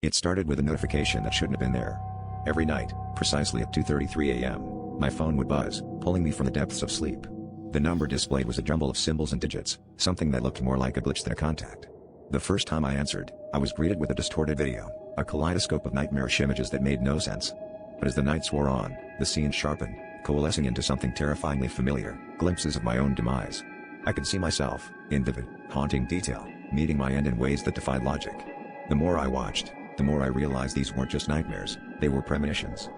It started with a notification that shouldn't have been there. Every night, precisely at 2:33 a.m., my phone would buzz, pulling me from the depths of sleep. The number displayed was a jumble of symbols and digits, something that looked more like a glitch than a contact. The first time I answered, I was greeted with a distorted video, a kaleidoscope of nightmarish images that made no sense. But as the nights wore on, the scenes sharpened, coalescing into something terrifyingly familiar, glimpses of my own demise. I could see myself, in vivid, haunting detail, meeting my end in ways that defied logic. The more I watched, the more I realized these weren't just nightmares, they were premonitions.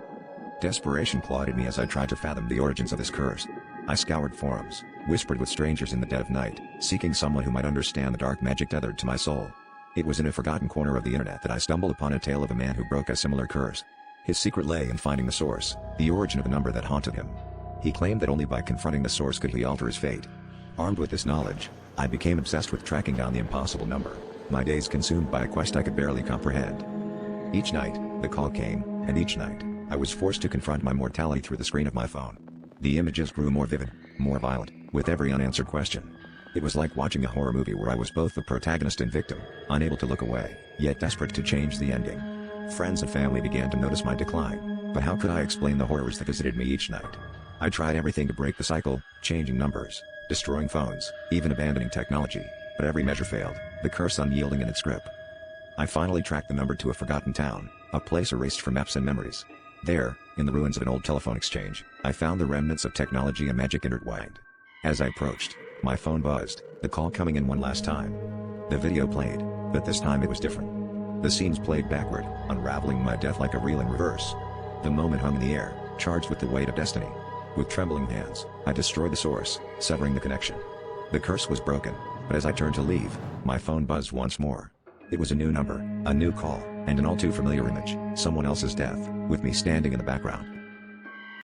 Desperation clawed at me as I tried to fathom the origins of this curse. I scoured forums, whispered with strangers in the dead of night, seeking someone who might understand the dark magic tethered to my soul. It was in a forgotten corner of the internet that I stumbled upon a tale of a man who broke a similar curse. His secret lay in finding the source, the origin of the number that haunted him. He claimed that only by confronting the source could he alter his fate. Armed with this knowledge, I became obsessed with tracking down the impossible number, my days consumed by a quest I could barely comprehend. Each night, the call came, and each night, I was forced to confront my mortality through the screen of my phone. The images grew more vivid, more violent, with every unanswered question. It was like watching a horror movie where I was both the protagonist and victim, unable to look away, yet desperate to change the ending. Friends and family began to notice my decline, but how could I explain the horrors that visited me each night? I tried everything to break the cycle, changing numbers, destroying phones, even abandoning technology, but every measure failed, the curse unyielding in its grip. I finally tracked the number to a forgotten town, a place erased from maps and memories. There, in the ruins of an old telephone exchange, I found the remnants of technology and magic intertwined. As I approached, my phone buzzed, the call coming in one last time. The video played, but this time it was different. The scenes played backward, unraveling my death like a reel in reverse. The moment hung in the air, charged with the weight of destiny. With trembling hands, I destroyed the source, severing the connection. The curse was broken, but as I turned to leave, my phone buzzed once more. It was a new number, a new call, and an all too familiar image, someone else's death, with me standing in the background.